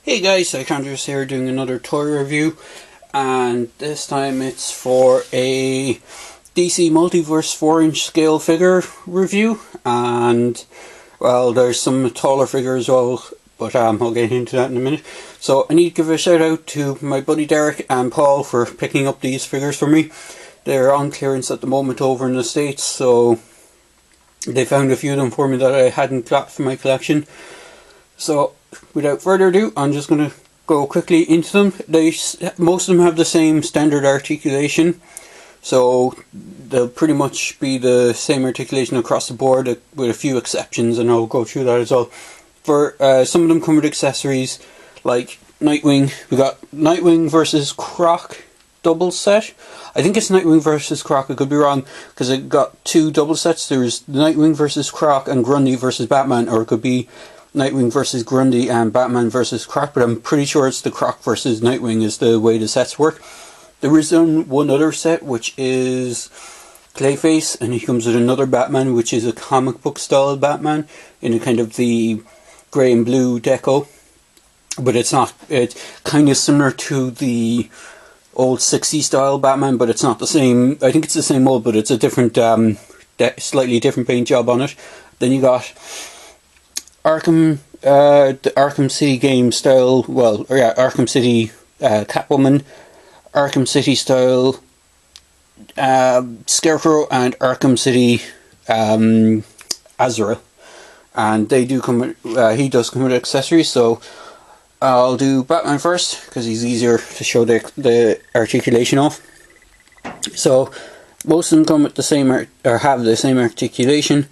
Hey guys, Icondra's here doing another toy review, and this time it's for a DC Multiverse 4-inch scale figure review, and well, there's some taller figures as well, but I'll get into that in a minute. So I need to give a shout out to my buddy Derek and Paul for picking up these figures for me. They're on clearance at the moment over in the States, so they found a few of them for me that I hadn't got for my collection. So without further ado, I'm just going to go quickly into them. Most of them have the same standard articulation, so they'll pretty much be the same articulation across the board with a few exceptions, and I'll go through that as well. For some of them come with accessories like Nightwing. We got Nightwing versus Croc double set. I think it's Nightwing versus Croc, I could be wrong, because it got two double sets. There's Nightwing versus Croc and Grundy versus Batman, or it could be Nightwing versus Grundy and Batman versus Croc, but I'm pretty sure it's the Croc versus Nightwing is the way the sets work. There is one other set which is Clayface, and he comes with another Batman which is a comic book style Batman in a kind of the grey and blue deco, but it's kind of similar to the old 60s style Batman, but it's not the same. I think it's the same mold, but it's a different slightly different paint job on it. Then you got the Arkham City game style, Arkham City Catwoman, Arkham City style Scarecrow, and Arkham City Azeral. And they do come with, he does come with accessories, so I'll do Batman first, because he's easier to show the articulation off. So, most of them come with the same, or have the same articulation.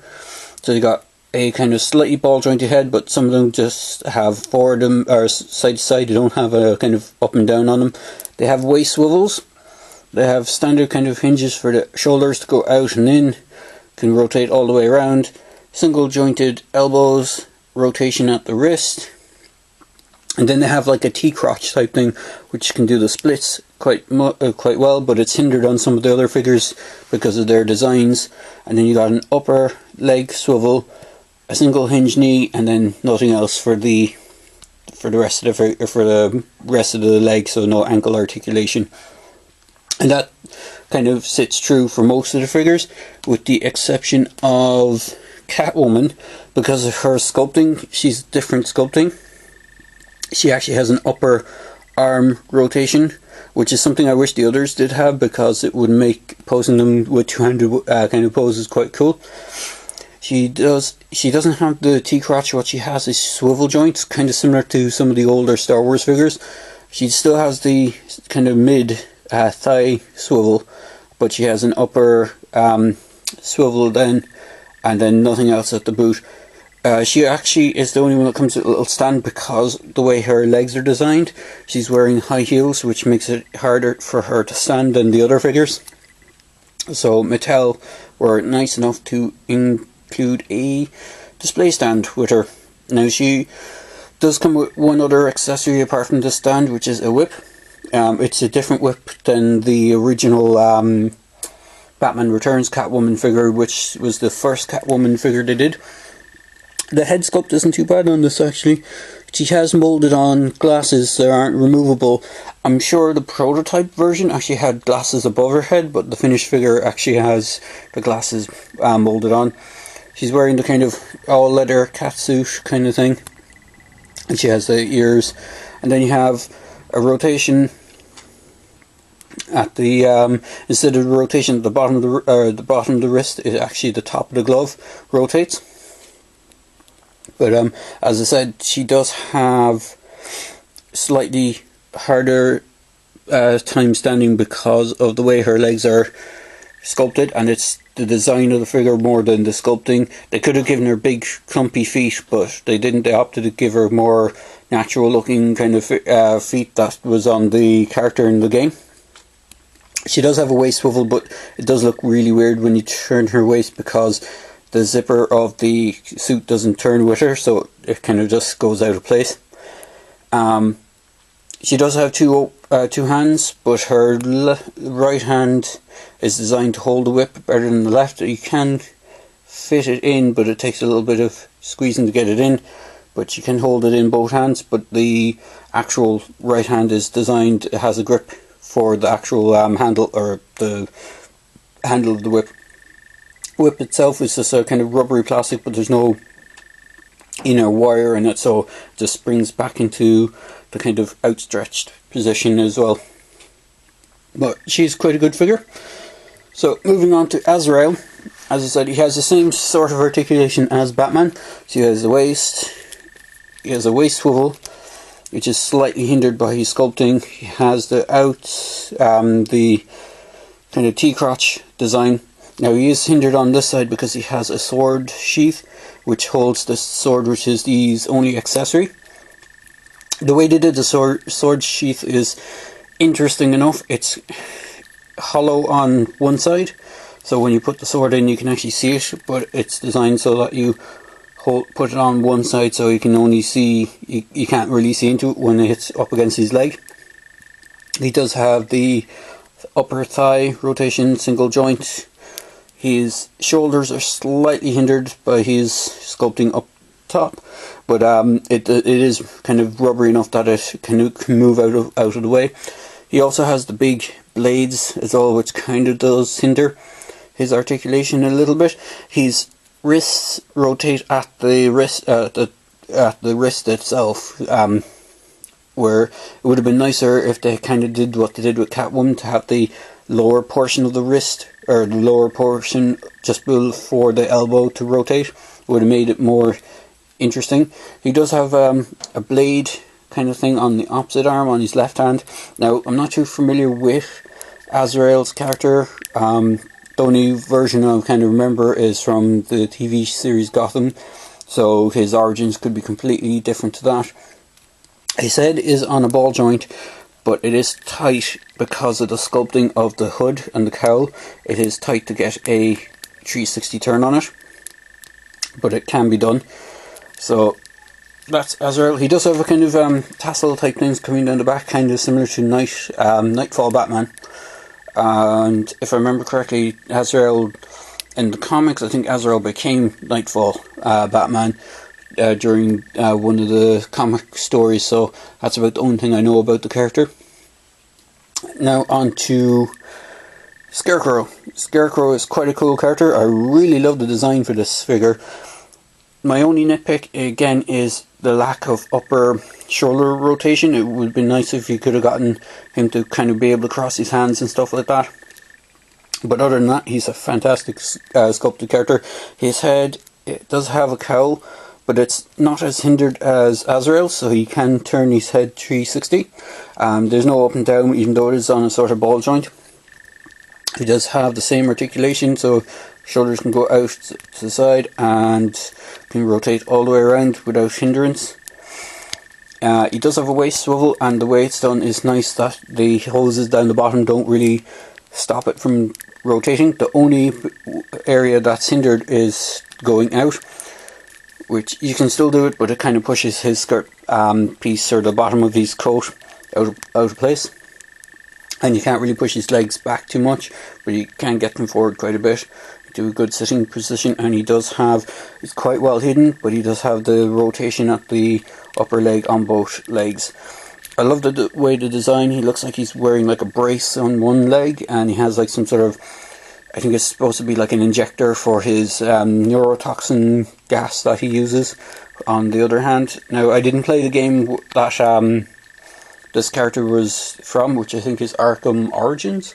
So you got a kind of slightly ball jointed head, but some of them just have forward or side to side. They don't have a kind of up and down on them. They have waist swivels. They have standard kind of hinges for the shoulders to go out and in. Can rotate all the way around. Single jointed elbows, rotation at the wrist. And then they have like a T-crotch type thing, which can do the splits quite well, but it's hindered on some of the other figures because of their designs. And then you got an upper leg swivel, a single hinge knee, and then nothing else for the rest of the leg, so no ankle articulation. And that kind of sits true for most of the figures, with the exception of Catwoman. Because of her sculpting, she's different sculpting. She actually has an upper arm rotation, which is something I wish the others did have, because it would make posing them with two-handed kind of poses quite cool. She doesn't have the T-crotch. What she has is swivel joints, kind of similar to some of the older Star Wars figures. She still has the kind of mid thigh swivel, but she has an upper swivel then, and then nothing else at the boot. She actually is the only one that comes with a little stand, because the way her legs are designed, she's wearing high heels, which makes it harder for her to stand than the other figures. So Mattel were nice enough to include a display stand with her. Now she does come with one other accessory apart from the stand, which is a whip. It's a different whip than the original Batman Returns Catwoman figure, which was the first Catwoman figure they did. The head sculpt isn't too bad on this actually. She has moulded on glasses that aren't removable. I'm sure the prototype version actually had glasses above her head, but the finished figure actually has the glasses moulded on. She's wearing the kind of all leather catsuit kind of thing, and she has the ears. And then you have a rotation at the instead of the rotation at the bottom of the wrist, is actually the top of the glove rotates. But as I said, she does have slightly harder time standing because of the way her legs are sculpted, and it's the design of the figure more than the sculpting. They could have given her big clumpy feet, but they didn't. They opted to give her more natural looking kind of feet that was on the character in the game. She does have a waist swivel, but it does look really weird when you turn her waist, because the zipper of the suit doesn't turn with her, so it kind of just goes out of place. She does have two hands, but her right hand is designed to hold the whip better than the left. You can fit it in, but it takes a little bit of squeezing to get it in. but you can hold it in both hands, but the actual right hand is designed, it has a grip for the actual handle, or the handle of the whip. Whip itself is just a kind of rubbery plastic, but there's no inner wire in it, so it just springs back into the kind of outstretched position as well. But she's quite a good figure. So moving on to Azeral. As I said, he has the same sort of articulation as Batman. So he has the waist, he has a waist swivel, which is slightly hindered by his sculpting. He has the the kind of T-crotch design. Now he is hindered on this side because he has a sword sheath, which holds the sword, which is his only accessory. The way they did the sword sheath is interesting enough. It's hollow on one side, so when you put the sword in you can actually see it, but it's designed so that you put it on one side so you can only see, you can't really see into it when it's up against his leg. He does have the upper thigh rotation single joint. His shoulders are slightly hindered by his sculpting up top, but it is kind of rubbery enough that it can move out of the way. He also has the big blades as well, which kind of does hinder his articulation a little bit. His wrists rotate at the wrist itself, where it would have been nicer if they kind of did what they did with Catwoman, to have the lower portion of the wrist, or the lower portion just before the elbow, to rotate. It would have made it more interesting. He does have a blade kind of thing on the opposite arm, on his left hand. Now, I'm not too familiar with Azrael's character. The only version I kind of remember is from the TV series Gotham, so his origins could be completely different to that. His head is on a ball joint, but it is tight because of the sculpting of the hood and the cowl. It is tight to get a 360 turn on it, but it can be done. So that's Azeral. He does have a kind of tassel type things coming down the back, kind of similar to Nightfall Batman. And if I remember correctly, Azeral in the comics, I think Azeral became Nightfall Batman during one of the comic stories, so that's about the only thing I know about the character. Now on to Scarecrow. Scarecrow is quite a cool character. I really love the design for this figure. My only nitpick again is the lack of upper shoulder rotation. It would be nice if you could have gotten him to kind of be able to cross his hands and stuff like that. But other than that, he's a fantastic sculpted character. His head, it does have a cowl, but it's not as hindered as Azeral, so he can turn his head 360. There's no up and down, even though it is on a sort of ball joint. He does have the same articulation, so shoulders can go out to the side and can rotate all the way around without hindrance. He does have a waist swivel, and the way it's done is nice that the hoses down the bottom don't really stop it from rotating. The only area that's hindered is going out, which you can still do it, but it kind of pushes his skirt piece, or the bottom of his coat, out of place. And you can't really push his legs back too much, but you can get them forward quite a bit. Do a good sitting position, and he does have, it's quite well hidden, but he does have the rotation at the upper leg on both legs. I love the way the design, he looks like he's wearing like a brace on one leg, and he has like some sort of, I think it's supposed to be like an injector for his neurotoxin gas that he uses on the other hand. Now, I didn't play the game that this character was from, which I think is Arkham Origins,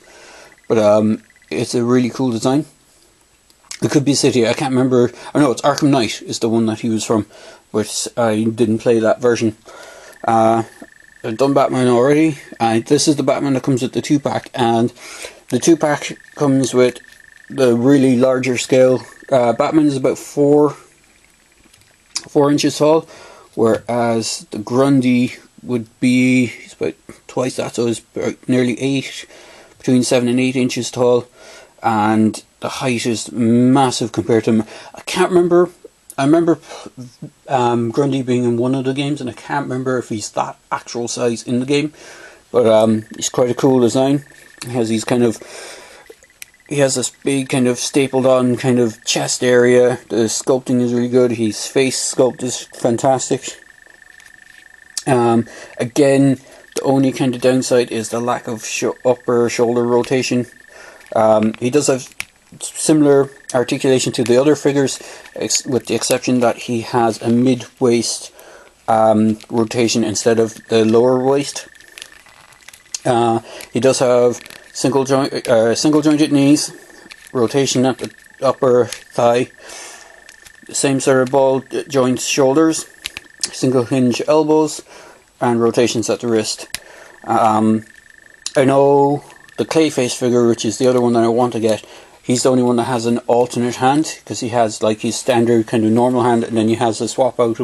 but it's a really cool design. It could be City, I can't remember. Oh no, it's Arkham Knight is the one that he was from, but I didn't play that version. I've done Batman already, and this is the Batman that comes with the 2-pack, and the 2-pack comes with the really larger scale. Batman is about 4 inches tall, whereas the Grundy would be, it's about twice that, so it's about nearly 8, between 7 and 8 inches tall, and the height is massive compared to him. I can't remember. I remember Grundy being in one of the games, and I can't remember if he's that actual size in the game. But he's quite a cool design. He has these kind of he has this big kind of stapled on kind of chest area. The sculpting is really good. His face sculpt is fantastic. Again, the only kind of downside is the lack of upper shoulder rotation. He does have similar articulation to the other figures, with the exception that he has a mid-waist rotation instead of the lower waist. He does have single jointed knees, rotation at the upper thigh, same sort of ball joint shoulders, single hinge elbows, and rotations at the wrist. I know the Clayface figure, which is the other one that I want to get, he's the only one that has an alternate hand, because he has like his standard kind of normal hand, and then he has a swap out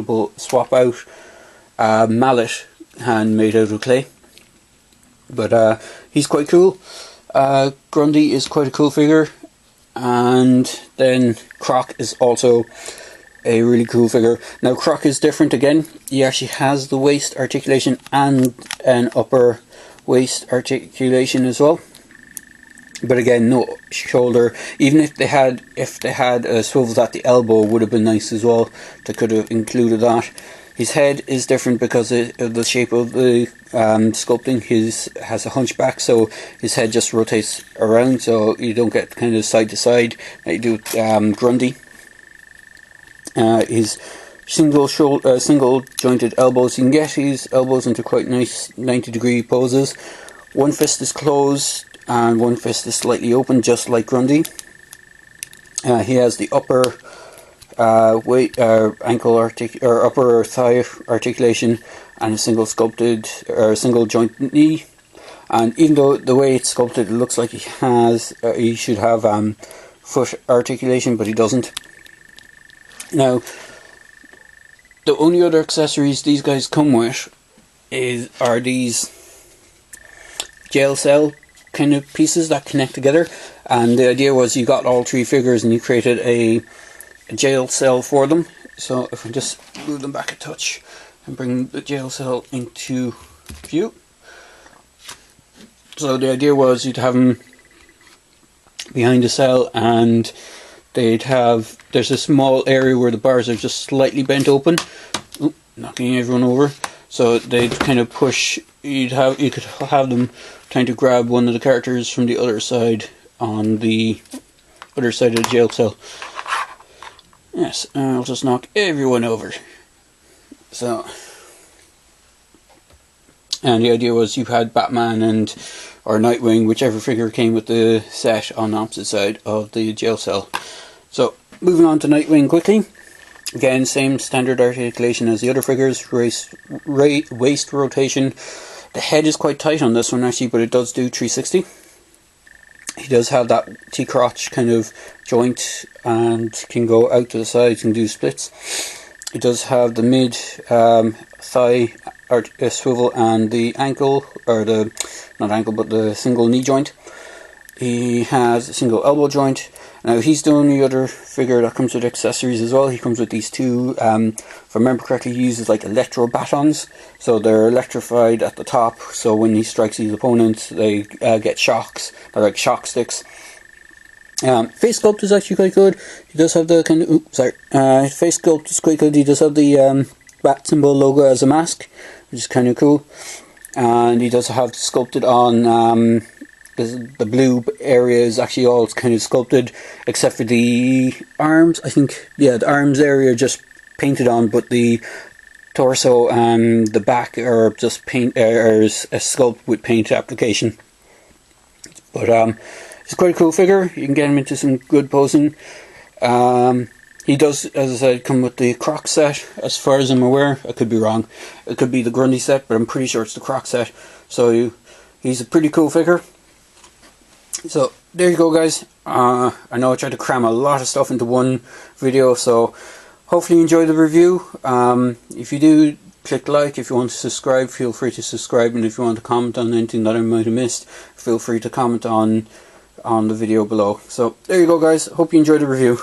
mallet hand made out of clay. But he's quite cool. Grundy is quite a cool figure, and then Croc is also a really cool figure. Now Croc is different again. He actually has the waist articulation and an upper waist articulation as well. But again, no shoulder. Even if they had swivels at the elbow, would have been nice as well. They could have included that. His head is different because of the shape of the sculpting. His has a hunchback, so his head just rotates around, so you don't get kind of side to side like you do with Grundy. His single jointed elbows. You can get his elbows into quite nice 90-degree poses. One fist is closed and one fist is slightly open, just like Grundy. He has the upper ankle or upper thigh articulation and a single joint knee. And even though the way it's sculpted, it looks like he should have foot articulation, but he doesn't. Now, the only other accessories these guys come with are these jail cell kind of pieces that connect together, and the idea was you got all three figures and you created a jail cell for them. So if I just move them back a touch and bring the jail cell into view. So the idea was you'd have them behind the cell, and there's a small area where the bars are just slightly bent open. Ooh, knocking everyone over. So they'd kind of push. You could have them trying to grab one of the characters from the other side, on the other side of the jail cell. Yes, I'll just knock everyone over. So, and the idea was you had Batman or Nightwing, whichever figure came with the set, on the opposite side of the jail cell. So, moving on to Nightwing quickly. Again, same standard articulation as the other figures, waist rotation. The head is quite tight on this one actually, but it does do 360. He does have that T-crotch kind of joint and can go out to the sides and do splits. He does have the mid thigh swivel and the ankle, or not ankle, but the single knee joint. He has a single elbow joint. Now he's the only other figure that comes with accessories as well. He comes with these two, if I remember correctly, he uses like electro batons. So they're electrified at the top, so when he strikes his opponents, they get shocks. They're like shock sticks. Face sculpt is actually quite good. He does have the kind of, face sculpt is quite good. He does have the bat symbol logo as a mask, which is kind of cool. And he does have sculpted on, the blue area is actually all kind of sculpted, except for the arms. I think, yeah, the arms area are just painted on, but the torso and the back are just a sculpt with paint application. But it's quite a cool figure. You can get him into some good posing. He does, as I said, come with the Croc set, as far as I'm aware. I could be wrong. It could be the Grundy set, but I'm pretty sure it's the Croc set. So he's a pretty cool figure. So there you go, guys. I know I tried to cram a lot of stuff into one video, so hopefully you enjoyed the review. If you do, click like. If you want to subscribe, feel free to subscribe, and if you want to comment on anything that I might have missed, feel free to comment on the video below. So there you go, guys. Hope you enjoyed the review.